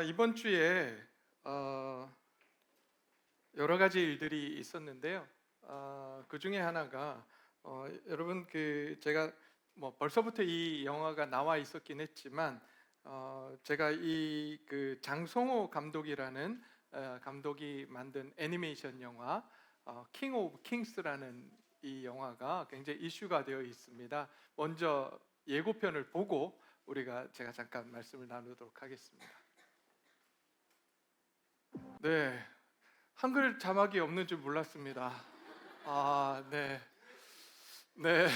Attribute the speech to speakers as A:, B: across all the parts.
A: 이번 주에 어, 여러 가지 일들이 있었는데요. 그 중에 하나가 여러분 제가 뭐 벌써부터 이 영화가 나와 있었긴 했지만 제가 이 장성호 감독이라는 감독이 만든 애니메이션 영화 킹 오브 킹스라는 이 영화가 굉장히 이슈가 되어 있습니다. 먼저 예고편을 보고 제가 잠깐 말씀을 나누도록 하겠습니다. 네, 한글 자막이 없는 줄 몰랐습니다. 네, 네.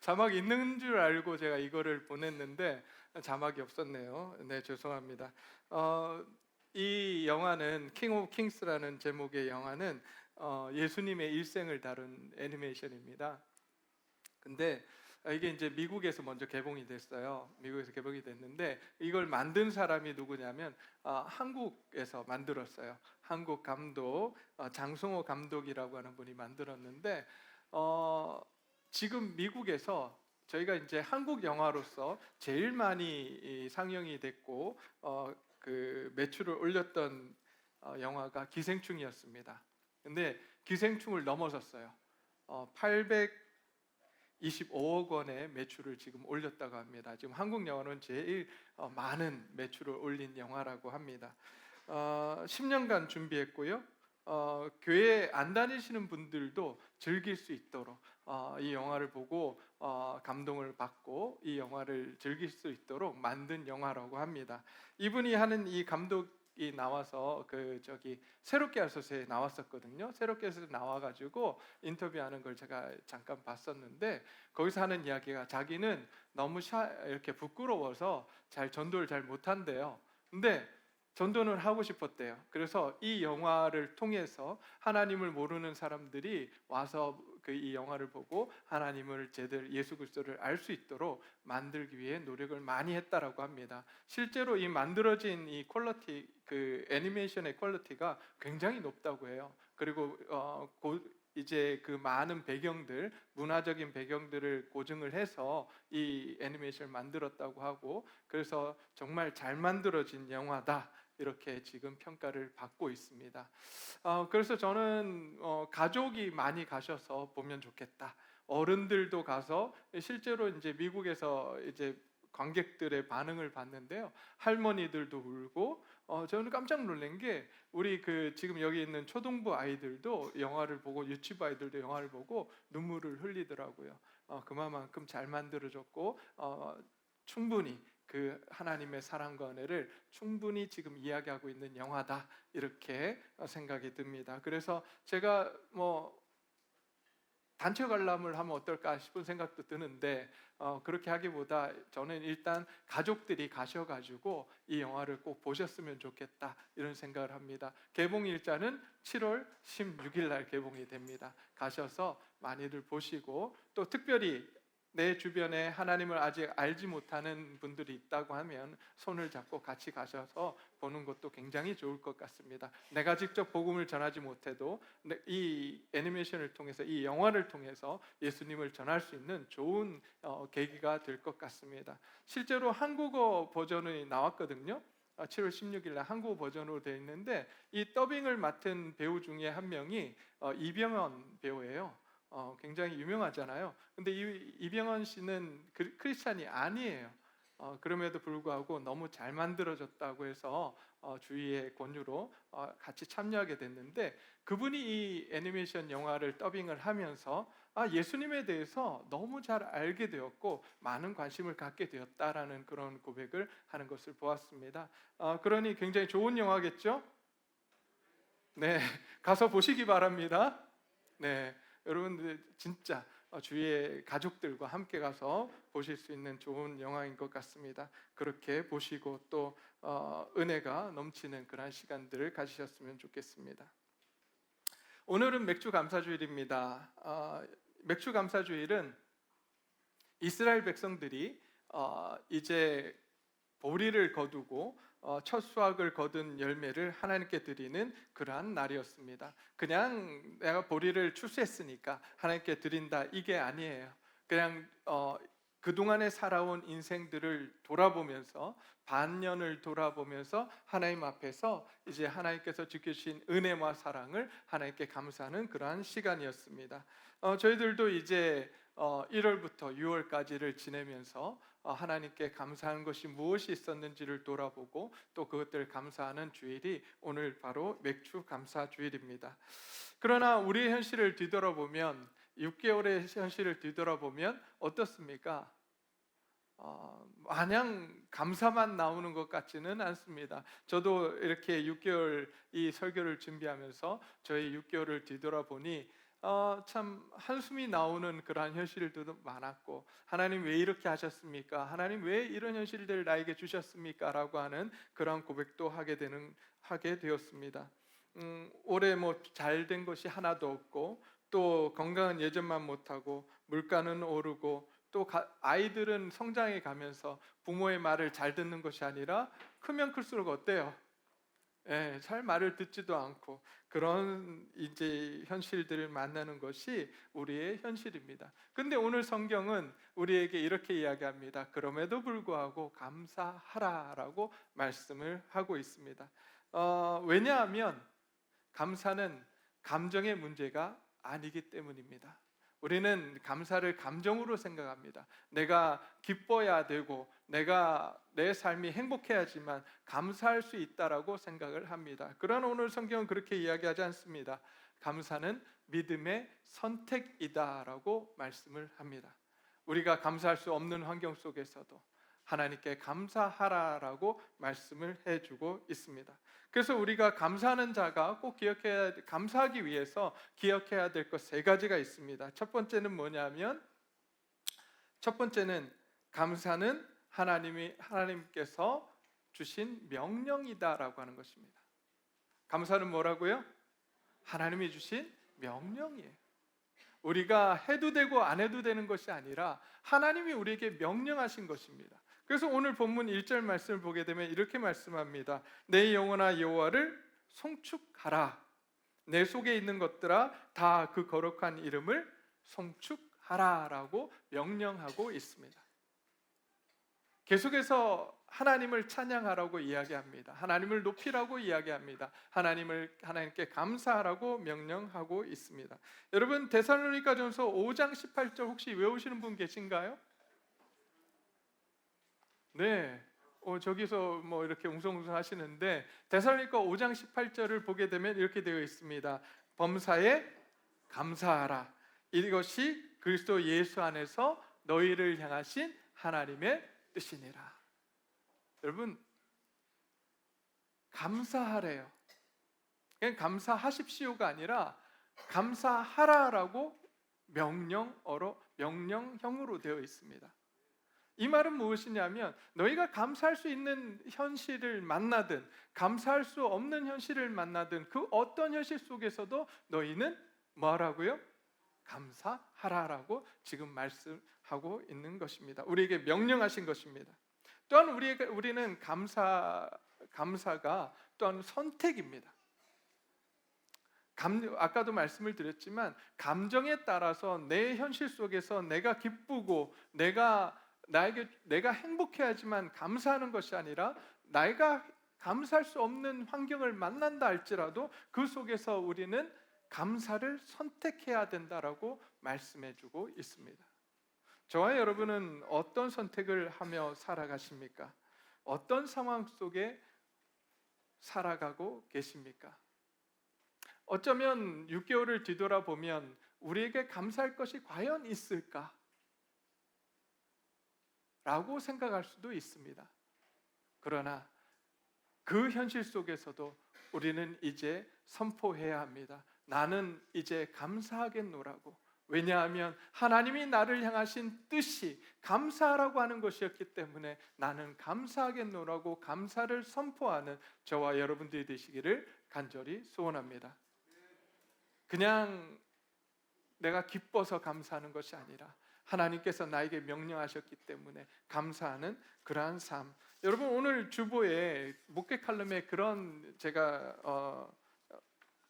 A: 자막이 있는 줄 알고 제가 이거를 보냈는데 자막이 없었네요. 네, 죄송합니다. 이 영화는 킹 오브 킹스라는 제목의 영화는 예수님의 일생을 다룬 애니메이션입니다. 근데 이게 이제 미국에서 먼저 개봉이 됐어요. 미국에서 개봉이 됐는데 이걸 만든 사람이 누구냐면 한국에서 만들었어요. 한국 감독 장성호 감독이라고 하는 분이 만들었는데 지금 미국에서 저희가 이제 한국 영화로서 제일 많이 상영이 됐고 그 매출을 올렸던 영화가 기생충이었습니다. 근데 기생충을 넘어섰어요. 825억 원의 매출을 지금 올렸다고 합니다. 지금 한국 영화는 제일 많은 매출을 올린 영화라고 합니다. 10년간 준비했고요. 교회 안 다니시는 분들도 즐길 수 있도록 이 영화를 보고 감동을 받고 이 영화를 즐길 수 있도록 만든 영화라고 합니다. 이분이 하는 이 감독이 나와서 새롭게 하소서에 나왔었거든요. 새롭게 하소서에 나와가지고 인터뷰하는 걸 제가 잠깐 봤었는데 거기서 하는 이야기가 자기는 너무 이렇게 부끄러워서 전도를 잘 못한대요. 근데 전도는 하고 싶었대요. 그래서 이 영화를 통해서 하나님을 모르는 사람들이 와서 이 영화를 보고 하나님을 제대로 예수 그리스도를 알 수 있도록 만들기 위해 노력을 많이 했다라고 합니다. 실제로 이 만들어진 이 퀄리티, 애니메이션의 퀄리티가 굉장히 높다고 해요. 그리고 이제 그 많은 배경들, 문화적인 배경들을 고증을 해서 이 애니메이션을 만들었다고 하고, 그래서 정말 잘 만들어진 영화다, 이렇게 지금 평가를 받고 있습니다. 그래서 저는 가족이 많이 가셔서 보면 좋겠다. 어른들도 가서 실제로 이제 미국에서 이제 관객들의 반응을 봤는데요. 할머니들도 울고 저는 깜짝 놀란 게 우리 지금 여기 있는 초등부 아이들도 영화를 보고 유치부 아이들도 영화를 보고 눈물을 흘리더라고요. 그만큼 잘 만들어졌고 충분히 하나님의 사랑과 은혜를 충분히 지금 이야기하고 있는 영화다, 이렇게 생각이 듭니다. 그래서 제가 단체 관람을 하면 어떨까 싶은 생각도 드는데 그렇게 하기보다 저는 일단 가족들이 가셔가지고 이 영화를 꼭 보셨으면 좋겠다, 이런 생각을 합니다. 개봉 일자는 7월 16일 날 개봉이 됩니다. 가셔서 많이들 보시고, 또 특별히 내 주변에 하나님을 아직 알지 못하는 분들이 있다고 하면 손을 잡고 같이 가셔서 보는 것도 굉장히 좋을 것 같습니다. 내가 직접 복음을 전하지 못해도 이 애니메이션을 통해서, 이 영화를 통해서 예수님을 전할 수 있는 좋은 계기가 될 것 같습니다. 실제로 한국어 버전이 나왔거든요. 7월 16일 날 한국어 버전으로 되어 있는데 이 더빙을 맡은 배우 중에 한 명이 이병헌 배우예요. 굉장히 유명하잖아요. 근데 이병헌 씨는 크리스찬이 아니에요. 그럼에도 불구하고 너무 잘 만들어졌다고 해서 주위의 권유로 같이 참여하게 됐는데, 그분이 이 애니메이션 영화를 더빙을 하면서 예수님에 대해서 너무 잘 알게 되었고 많은 관심을 갖게 되었다라는 그런 고백을 하는 것을 보았습니다. 그러니 굉장히 좋은 영화겠죠? 네, 가서 보시기 바랍니다. 네, 여러분들 진짜 주위의 가족들과 함께 가서 보실 수 있는 좋은 영화인 것 같습니다. 그렇게 보시고 또 은혜가 넘치는 그런 시간들을 가지셨으면 좋겠습니다. 오늘은 맥주 감사주일입니다. 맥주 감사주일은 이스라엘 백성들이 이제 보리를 거두고 첫 수확을 거둔 열매를 하나님께 드리는 그러한 날이었습니다. 그냥 내가 보리를 추수했으니까 하나님께 드린다, 이게 아니에요. 그냥 그동안에 살아온 인생들을 돌아보면서, 반년을 돌아보면서 하나님 앞에서 이제 하나님께서 지켜주신 은혜와 사랑을 하나님께 감사하는 그러한 시간이었습니다. 저희들도 이제 1월부터 6월까지를 지내면서 하나님께 감사하는 것이 무엇이 있었는지를 돌아보고 또 그것들을 감사하는 주일이 오늘 바로 맥주 감사 주일입니다. 그러나 우리의 현실을 뒤돌아보면, 6개월의 현실을 뒤돌아보면 어떻습니까? 마냥 감사만 나오는 것 같지는 않습니다. 저도 이렇게 6개월 이 설교를 준비하면서 저희 6개월을 뒤돌아보니 참 한숨이 나오는 그러한 현실들도 많았고, 하나님 왜 이렇게 하셨습니까? 하나님 왜 이런 현실들을 나에게 주셨습니까? 라고 하는 그런 고백도 하게 되었습니다. 올해 뭐 잘 된 것이 하나도 없고, 또 건강은 예전만 못하고, 물가는 오르고, 또 아이들은 성장해 가면서 부모의 말을 잘 듣는 것이 아니라 크면 클수록 어때요? 잘 말을 듣지도 않고, 그런 이제 현실들을 만나는 것이 우리의 현실입니다. 근데 오늘 성경은 우리에게 이렇게 이야기합니다. 그럼에도 불구하고 감사하라라고 말씀을 하고 있습니다. 왜냐하면 감사는 감정의 문제가 아니기 때문입니다. 우리는 감사를 감정으로 생각합니다. 내가 기뻐야 되고 내 삶이 행복해야지만 감사할 수 있다라고 생각을 합니다. 그러나 오늘 성경은 그렇게 이야기하지 않습니다. 감사는 믿음의 선택이다라고 말씀을 합니다. 우리가 감사할 수 없는 환경 속에서도 하나님께 감사하라라고 말씀을 해주고 있습니다. 그래서 우리가 감사하는 자가 꼭 감사하기 위해서 기억해야 될 것 3가지가 있습니다. 첫 번째는 뭐냐면, 첫 번째는 감사는 하나님께서 주신 명령이다라고 하는 것입니다. 감사는 뭐라고요? 하나님이 주신 명령이에요. 우리가 해도 되고 안 해도 되는 것이 아니라 하나님이 우리에게 명령하신 것입니다. 그래서 오늘 본문 1절 말씀을 보게 되면 이렇게 말씀합니다. 내 영혼아 여호와를 송축하라. 내 속에 있는 것들아 다 그 거룩한 이름을 송축하라 라고 명령하고 있습니다. 계속해서 하나님을 찬양하라고 이야기합니다. 하나님을 높이라고 이야기합니다. 하나님께 감사하라고 명령하고 있습니다. 여러분, 데살로니가전서 5장 18절 혹시 외우시는 분 계신가요? 네, 저기서 뭐 이렇게 웅성웅성 하시는데, 데살로니가 5장 18절을 보게 되면 이렇게 되어 있습니다. 범사에 감사하라. 이것이 그리스도 예수 안에서 너희를 향하신 하나님의 뜻이니라. 여러분, 감사하래요. 그냥 감사하십시오가 아니라 감사하라라고 명령형으로 되어 있습니다. 이 말은 무엇이냐면, 너희가 감사할 수 있는 현실을 만나든 감사할 수 없는 현실을 만나든 그 어떤 현실 속에서도 너희는 뭐하라고요? 감사하라라고 지금 말씀하고 있는 것입니다. 우리에게 명령하신 것입니다. 또한 우리는 감사가 또한 선택입니다. 아까도 말씀을 드렸지만, 감정에 따라서 내 현실 속에서 내가 기쁘고 내가 행복해야지만 감사하는 것이 아니라, 내가 감사할 수 없는 환경을 만난다 할지라도 그 속에서 우리는 감사를 선택해야 된다라고 말씀해주고 있습니다. 저와 여러분은 어떤 선택을 하며 살아가십니까? 어떤 상황 속에 살아가고 계십니까? 어쩌면 6개월을 뒤돌아보면 우리에게 감사할 것이 과연 있을까? 라고 생각할 수도 있습니다. 그러나 그 현실 속에서도 우리는 이제 선포해야 합니다. 나는 이제 감사하겠노라고. 왜냐하면 하나님이 나를 향하신 뜻이 감사하라고 하는 것이었기 때문에 나는 감사하겠노라고 감사를 선포하는 저와 여러분들이 되시기를 간절히 소원합니다. 그냥 내가 기뻐서 감사하는 것이 아니라 하나님께서 나에게 명령하셨기 때문에 감사하는 그러한 삶. 여러분, 오늘 주보에 목회 칼럼에 그런 제가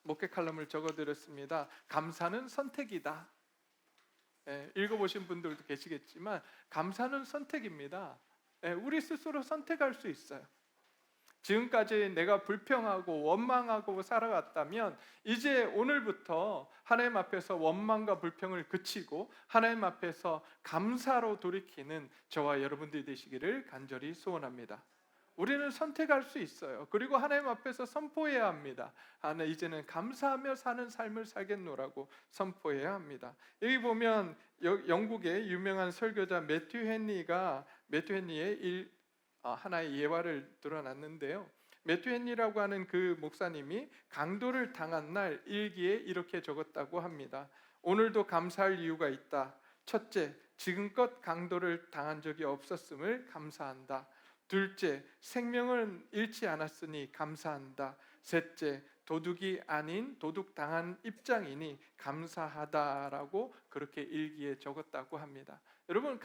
A: 목회 칼럼을 적어드렸습니다. 감사는 선택이다. 읽어보신 분들도 계시겠지만 감사는 선택입니다. 우리 스스로 선택할 수 있어요. 지금까지 내가 불평하고 원망하고 살아왔다면 이제 오늘부터 하나님 앞에서 원망과 불평을 그치고 하나님 앞에서 감사로 돌이키는 저와 여러분들이 되시기를 간절히 소원합니다. 우리는 선택할 수 있어요. 그리고 하나님 앞에서 선포해야 합니다. 나 이제는 감사하며 사는 삶을 살겠노라고 선포해야 합니다. 여기 보면 영국의 유명한 설교자 매튜 헨리의 하나의 예화를 드러났는데요. 매튜 헨리라고 하는 그 목사님이 강도를 당한 날 일기에 이렇게 적었다고 합니다. 오늘도 감사할 이유가 있다. 첫째, 지금껏 강도를 당한 적이 없었음을 감사한다. 둘째, 생명을 잃지 않았으니 감사한다. 셋째, 도둑이 아닌 도둑당한 입장이니 감사하다라고 그렇게 일기에 적었다고 합니다. 여러분,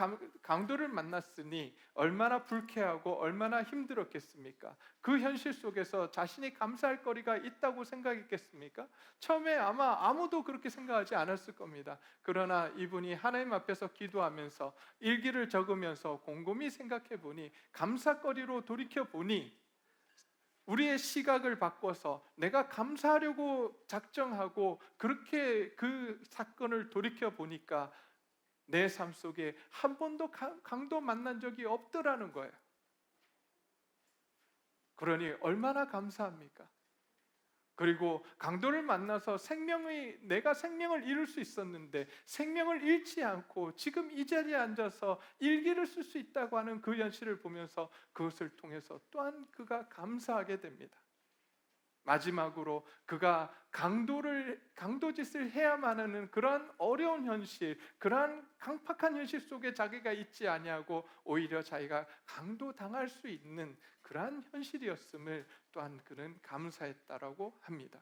A: 강도를 만났으니 얼마나 불쾌하고 얼마나 힘들었겠습니까? 그 현실 속에서 자신이 감사할 거리가 있다고 생각했겠습니까? 처음에 아마 아무도 그렇게 생각하지 않았을 겁니다. 그러나 이분이 하나님 앞에서 기도하면서 일기를 적으면서 곰곰이 생각해 보니, 감사거리로 돌이켜 보니 우리의 시각을 바꿔서 내가 감사하려고 작정하고 그렇게 그 사건을 돌이켜 보니까 내 삶 속에 한 번도 강도 만난 적이 없더라는 거예요. 그러니 얼마나 감사합니까? 그리고 강도를 만나서 내가 생명을 잃을 수 있었는데 생명을 잃지 않고 지금 이 자리에 앉아서 일기를 쓸 수 있다고 하는 그 현실을 보면서 그것을 통해서 또한 그가 감사하게 됩니다. 마지막으로 그가 강도짓을 해야만 하는 그런 어려운 현실, 그러한 강팍한 현실 속에 자기가 있지 아니하고 오히려 자기가 강도당할 수 있는 그러한 현실이었음을 또한 그는 감사했다라고 합니다.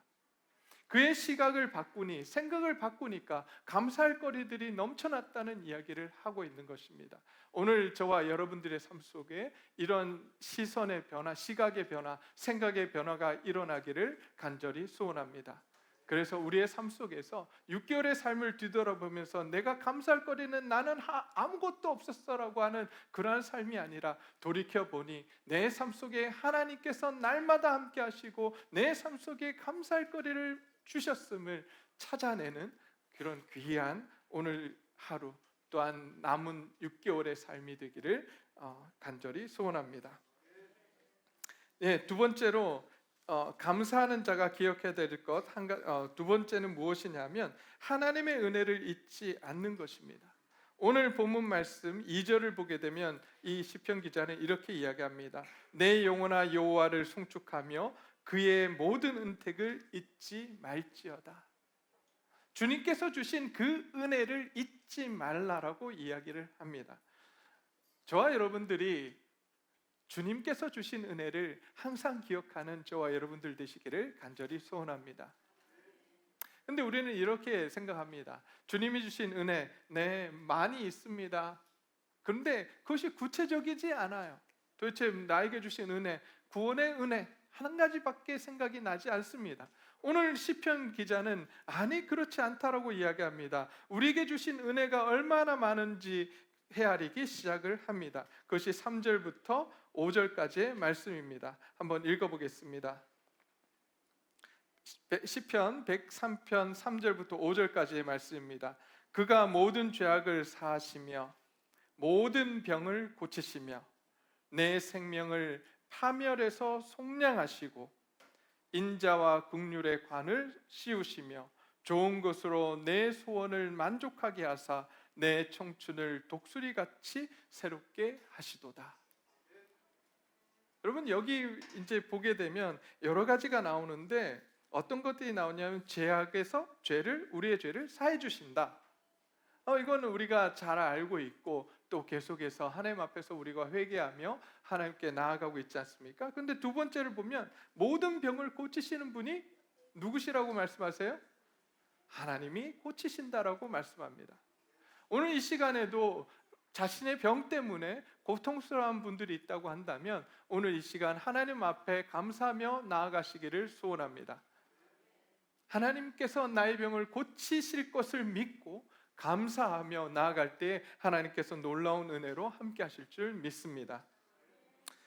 A: 그의 시각을 바꾸니, 생각을 바꾸니까 감사할 거리들이 넘쳐났다는 이야기를 하고 있는 것입니다. 오늘 저와 여러분들의 삶 속에 이런 시선의 변화, 시각의 변화, 생각의 변화가 일어나기를 간절히 소원합니다. 그래서 우리의 삶 속에서 6개월의 삶을 뒤돌아보면서 내가 감사할 거리는 나는 아무것도 없었어라고 하는 그러한 삶이 아니라 돌이켜보니 내 삶 속에 하나님께서 날마다 함께 하시고 내 삶 속에 감사할 거리를 주셨음을 찾아내는 그런 귀한 오늘 하루, 또한 남은 6개월의 삶이 되기를 간절히 소원합니다. 두 번째로 감사하는 자가 기억해야 될 것, 두 번째는 무엇이냐면 하나님의 은혜를 잊지 않는 것입니다. 오늘 본문 말씀 2절을 보게 되면 이 시편 기자는 이렇게 이야기합니다. 내 영혼아 여호와를 송축하며 그의 모든 은택을 잊지 말지어다. 주님께서 주신 그 은혜를 잊지 말라라고 이야기를 합니다. 저와 여러분들이 주님께서 주신 은혜를 항상 기억하는 저와 여러분들 되시기를 간절히 소원합니다. 근데 우리는 이렇게 생각합니다. 주님이 주신 은혜, 네, 많이 있습니다. 그런데 그것이 구체적이지 않아요. 도대체 나에게 주신 은혜, 구원의 은혜 한 가지밖에 생각이 나지 않습니다. 오늘 시편 기자는 아니 그렇지 않다라고 이야기합니다. 우리에게 주신 은혜가 얼마나 많은지 헤아리기 시작을 합니다. 그것이 3절부터 5절까지의 말씀입니다. 한번 읽어보겠습니다. 시편 103편 3절부터 5절까지의 말씀입니다. 그가 모든 죄악을 사하시며 모든 병을 고치시며 내 생명을 파멸에서 속량하시고 인자와 긍휼의 관을 씌우시며 좋은 것으로 내 소원을 만족하게 하사 내 청춘을 독수리같이 새롭게 하시도다. 여러분, 여기 이제 보게 되면 여러 가지가 나오는데 어떤 것들이 나오냐면 죄악에서 우리의 죄를 사해 주신다. 이거는 우리가 잘 알고 있고 또 계속해서 하나님 앞에서 우리가 회개하며 하나님께 나아가고 있지 않습니까? 근데 두 번째를 보면 모든 병을 고치시는 분이 누구시라고 말씀하세요? 하나님이 고치신다라고 말씀합니다. 오늘 이 시간에도 자신의 병 때문에 고통스러운 분들이 있다고 한다면 오늘 이 시간 하나님 앞에 감사하며 나아가시기를 소원합니다. 하나님께서 나의 병을 고치실 것을 믿고 감사하며 나아갈 때 하나님께서 놀라운 은혜로 함께 하실 줄 믿습니다.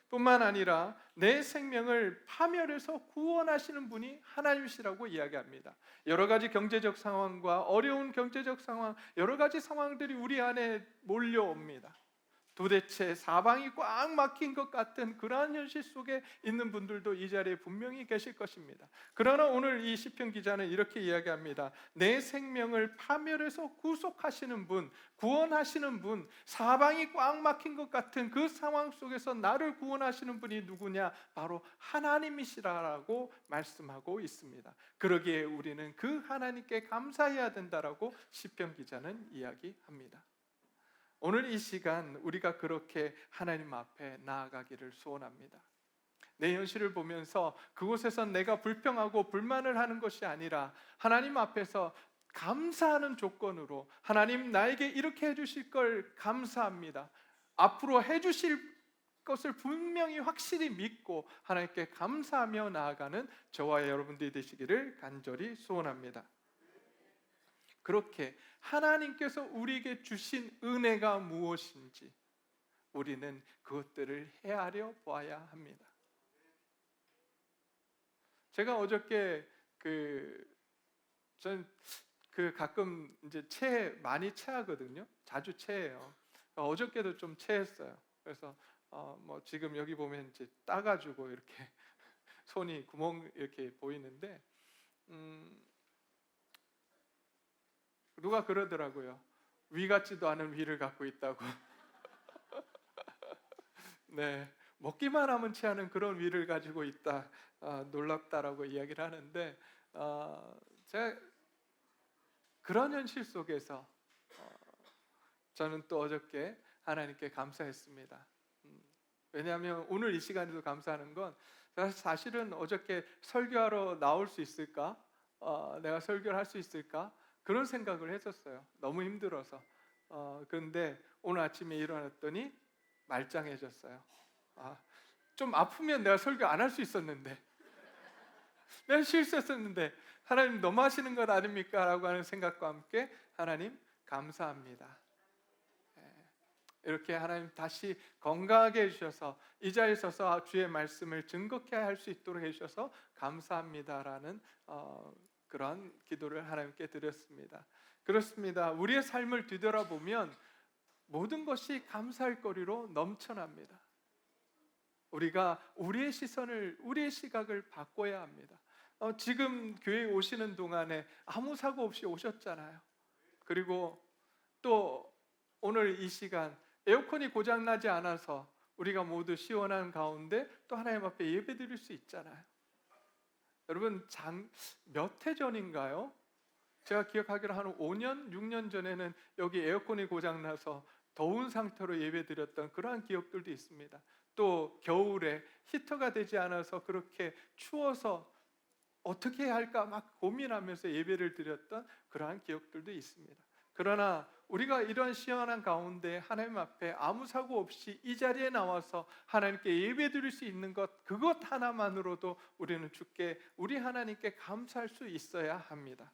A: 뿐만 아니라 내 생명을 파멸해서 구원하시는 분이 하나님이시라고 이야기합니다. 여러 가지 경제적 상황과 어려운 경제적 상황, 여러 가지 상황들이 우리 안에 몰려옵니다. 도대체 사방이 꽉 막힌 것 같은 그러한 현실 속에 있는 분들도 이 자리에 분명히 계실 것입니다. 그러나 오늘 이 시편 기자는 이렇게 이야기합니다. 내 생명을 파멸해서 구속하시는 분, 구원하시는 분, 사방이 꽉 막힌 것 같은 그 상황 속에서 나를 구원하시는 분이 누구냐? 바로 하나님이시라고 말씀하고 있습니다. 그러기에 우리는 그 하나님께 감사해야 된다라고 시편 기자는 이야기합니다. 오늘 이 시간 우리가 그렇게 하나님 앞에 나아가기를 소원합니다. 내 현실을 보면서 그곳에서 내가 불평하고 불만을 하는 것이 아니라 하나님 앞에서 감사하는 조건으로 하나님 나에게 이렇게 해주실 걸 감사합니다. 앞으로 해주실 것을 분명히 확실히 믿고 하나님께 감사하며 나아가는 저와 여러분들이 되시기를 간절히 소원합니다. 그렇게 하나님께서 우리에게 주신 은혜가 무엇인지 우리는 그것들을 헤아려 보아야 합니다. 제가 어저께 전 가끔 이제 많이 체하거든요. 자주 체해요. 어저께도 좀 체했어요. 그래서 뭐 지금 여기 보면 이제 따가지고 이렇게 손이 구멍 이렇게 보이는데 누가 그러더라고요. 위 같지도 않은 위를 갖고 있다고. 네, 먹기만 하면 체하는 그런 위를 가지고 있다. 놀랍다라고 이야기를 하는데 제가 그런 현실 속에서 저는 또 어저께 하나님께 감사했습니다. 왜냐하면 오늘 이 시간에도 감사하는 건 사실은 어저께 설교하러 나올 수 있을까? 내가 설교를 할 수 있을까? 그런 생각을 했었어요. 너무 힘들어서. 그런데 오늘 아침에 일어났더니 말짱해졌어요. 좀 아프면 내가 설교 안 할 수 있었는데, 내가 실수했었는데 하나님 너무 하시는 것 아닙니까? 라고 하는 생각과 함께 하나님 감사합니다. 이렇게 하나님 다시 건강하게 해주셔서 이 자리에 서서 주의 말씀을 증거케 할 수 있도록 해주셔서 감사합니다라는 그런 기도를 하나님께 드렸습니다. 그렇습니다. 우리의 삶을 뒤돌아보면 모든 것이 감사할 거리로 넘쳐납니다. 우리가 우리의 시선을, 우리의 시각을 바꿔야 합니다. 지금 교회에 오시는 동안에 아무 사고 없이 오셨잖아요. 그리고 또 오늘 이 시간 에어컨이 고장나지 않아서 우리가 모두 시원한 가운데 또 하나님 앞에 예배 드릴 수 있잖아요. 여러분 몇 해 전인가요? 제가 기억하기로 한 5년, 6년 전에는 여기 에어컨이 고장나서 더운 상태로 예배 드렸던 그러한 기억들도 있습니다. 또 겨울에 히터가 되지 않아서 그렇게 추워서 어떻게 해야 할까 막 고민하면서 예배를 드렸던 그러한 기억들도 있습니다. 그러나 우리가 이런 시원한 가운데 하나님 앞에 아무 사고 없이 이 자리에 나와서 하나님께 예배 드릴 수 있는 것, 그것 하나만으로도 우리는 주께, 우리 하나님께 감사할 수 있어야 합니다.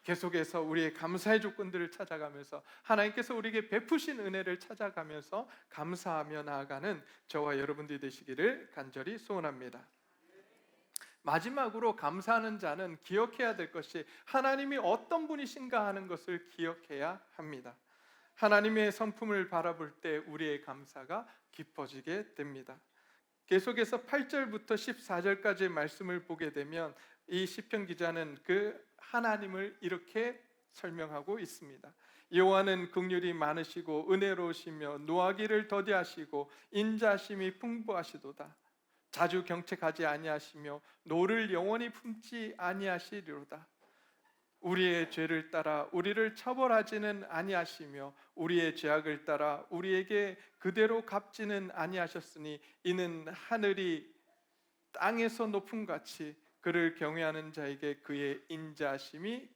A: 계속해서 우리의 감사의 조건들을 찾아가면서 하나님께서 우리에게 베푸신 은혜를 찾아가면서 감사하며 나아가는 저와 여러분들이 되시기를 간절히 소원합니다. 마지막으로 감사하는 자는 기억해야 될 것이 하나님이 어떤 분이신가 하는 것을 기억해야 합니다. 하나님의 성품을 바라볼 때 우리의 감사가 깊어지게 됩니다. 계속해서 8절부터 14절까지의 말씀을 보게 되면 이 시편 기자는 그 하나님을 이렇게 설명하고 있습니다. 여호와는 긍휼이 많으시고 은혜로우시며 노하기를 더디하시고 인자심이 풍부하시도다. 자주 경책하지 아니하시며 노를 영원히 품지 아니하시리로다. 우리의 죄를 따라 우리를 처벌하지는 아니하시며 우리의 죄악을 따라 우리에게 그대로 갚지는 아니하셨으니 이는 하늘이 땅에서 높음같이 그를 경외하는 자에게 그의 인자심이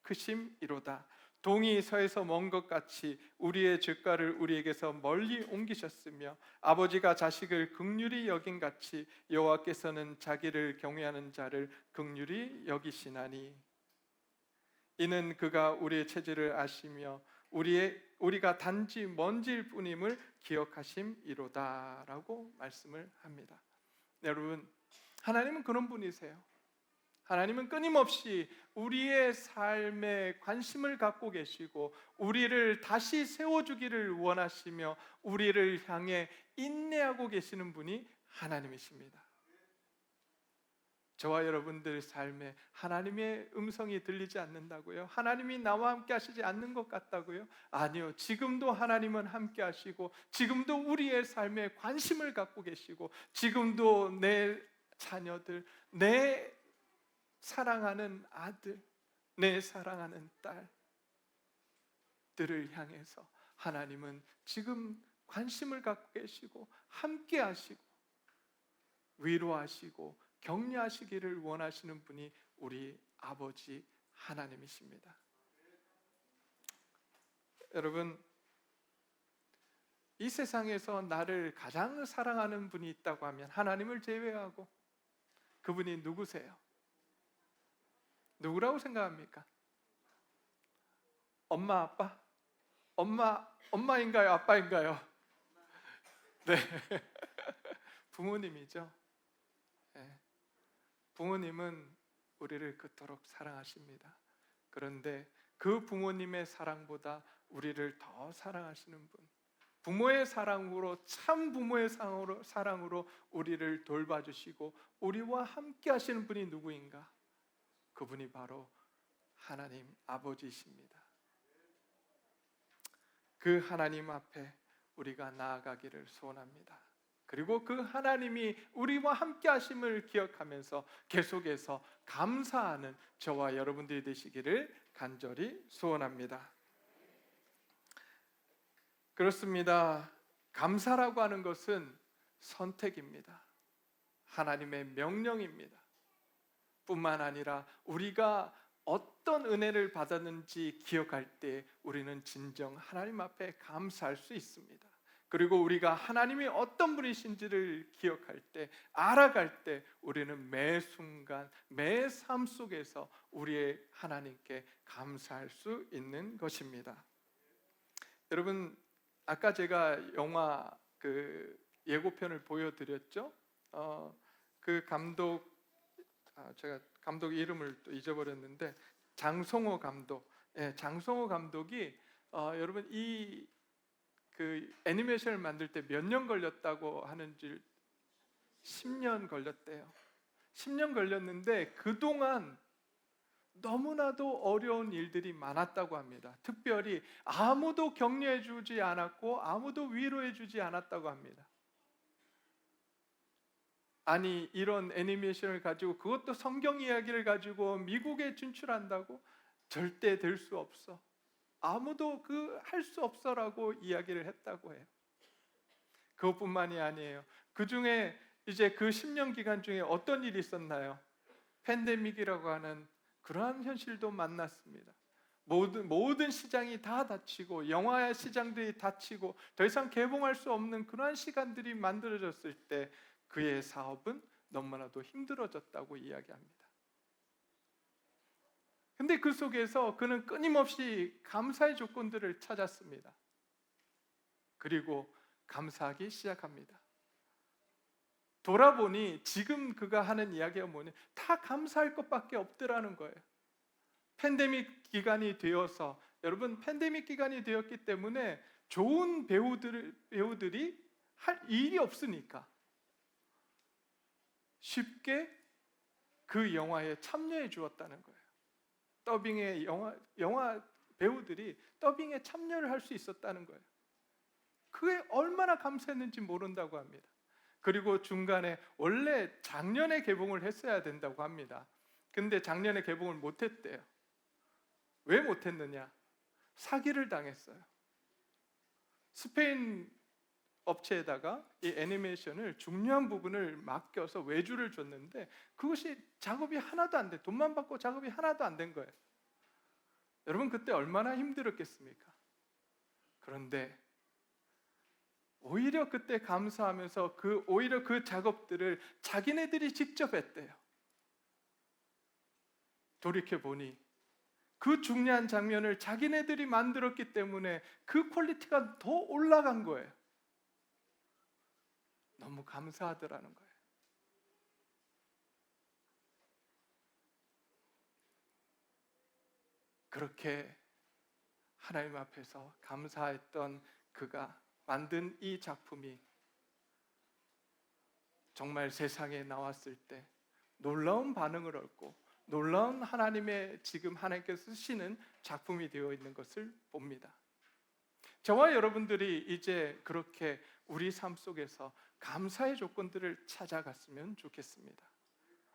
A: 크심이로다. 동이 서에서 먼 것 같이 우리의 죄가를 우리에게서 멀리 옮기셨으며 아버지가 자식을 긍휼히 여긴 같이 여호와께서는 자기를 경외하는 자를 긍휼히 여기시나니. 이는 그가 우리의 체질을 아시며 우리가 단지 먼지일 뿐임을 기억하심이로다라고 말씀을 합니다. 여러분, 하나님은 그런 분이세요. 하나님은 끊임없이 우리의 삶에 관심을 갖고 계시고 우리를 다시 세워주기를 원하시며 우리를 향해 인내하고 계시는 분이 하나님이십니다. 저와 여러분들 삶에 하나님의 음성이 들리지 않는다고요? 하나님이 나와 함께 하시지 않는 것 같다고요? 아니요. 지금도 하나님은 함께 하시고 지금도 우리의 삶에 관심을 갖고 계시고 지금도 내 자녀들, 내 사랑하는 아들, 내 사랑하는 딸들을 향해서 하나님은 지금 관심을 갖고 계시고 함께 하시고 위로하시고 격려하시기를 원하시는 분이 우리 아버지 하나님이십니다. 여러분, 이 세상에서 나를 가장 사랑하는 분이 있다고 하면 하나님을 제외하고 그분이 누구세요? 누구라고 생각합니까? 엄마, 아빠? 엄마인가요? 아빠인가요? 네. 부모님이죠. 네. 부모님은 우리를 그토록 사랑하십니다. 그런데 그 부모님의 사랑보다 우리를 더 사랑하시는 분, 부모의 사랑으로, 참 부모의 사랑으로 우리를 돌봐주시고 우리와 함께 하시는 분이 누구인가? 그분이 바로 하나님 아버지이십니다. 그 하나님 앞에 우리가 나아가기를 소원합니다. 그리고 그 하나님이 우리와 함께 하심을 기억하면서 계속해서 감사하는 저와 여러분들이 되시기를 간절히 소원합니다. 그렇습니다. 감사라고 하는 것은 선택입니다. 하나님의 명령입니다. 뿐만 아니라 우리가 어떤 은혜를 받았는지 기억할 때 우리는 진정 하나님 앞에 감사할 수 있습니다. 그리고 우리가 하나님이 어떤 분이신지를 기억할 때, 알아갈 때 우리는 매 순간, 매 삶 속에서 우리의 하나님께 감사할 수 있는 것입니다. 여러분, 아까 제가 영화 예고편을 보여드렸죠? 그 감독, 제가 감독 이름을 또 잊어버렸는데 장성호 감독. 장성호 감독이 여러분 그 애니메이션을 만들 때 몇 년 걸렸다고 하는지 10년 걸렸대요. 10년 걸렸는데 그동안 너무나도 어려운 일들이 많았다고 합니다. 특별히 아무도 격려해 주지 않았고 아무도 위로해 주지 않았다고 합니다. 아니, 이런 애니메이션을 가지고, 그것도 성경 이야기를 가지고 미국에 진출한다고? 절대 될 수 없어. 아무도 할 수 없어라고 이야기를 했다고 해요. 그것뿐만이 아니에요. 그 중에 이제 그 10년 기간 중에 어떤 일이 있었나요? 팬데믹이라고 하는 그러한 현실도 만났습니다. 모든 시장이 다 닫히고 영화 시장들이 닫히고 더 이상 개봉할 수 없는 그러한 시간들이 만들어졌을 때 그의 사업은 너무나도 힘들어졌다고 이야기합니다. 근데 그 속에서 그는 끊임없이 감사의 조건들을 찾았습니다. 그리고 감사하기 시작합니다. 돌아보니 지금 그가 하는 이야기가 뭐냐? 다 감사할 것밖에 없더라는 거예요. 팬데믹 기간이 되어서, 여러분, 팬데믹 기간이 되었기 때문에 좋은 배우들이 할 일이 없으니까 쉽게 그 영화에 참여해 주었다는 거예요. 더빙의 영화 배우들이 더빙에 참여를 할 수 있었다는 거예요. 그게 얼마나 감사했는지 모른다고 합니다. 그리고 중간에 원래 작년에 개봉을 했어야 된다고 합니다. 근데 작년에 개봉을 못했대요. 왜 못했느냐? 사기를 당했어요. 스페인 업체에다가 이 애니메이션을 중요한 부분을 맡겨서 외주를 줬는데 그것이 작업이 하나도 안 돼. 돈만 받고 작업이 하나도 안 된 거예요. 여러분, 그때 얼마나 힘들었겠습니까? 그런데 오히려 그때 감사하면서 오히려 그 작업들을 자기네들이 직접 했대요. 돌이켜보니 그 중요한 장면을 자기네들이 만들었기 때문에 그 퀄리티가 더 올라간 거예요. 너무 감사하더라는 거예요. 그렇게 하나님 앞에서 감사했던 그가 만든 이 작품이 정말 세상에 나왔을 때 놀라운 반응을 얻고 놀라운 하나님의 지금 하나님께서 쓰시는 작품이 되어 있는 것을 봅니다. 저와 여러분들이 이제 그렇게 우리 삶 속에서 감사의 조건들을 찾아갔으면 좋겠습니다.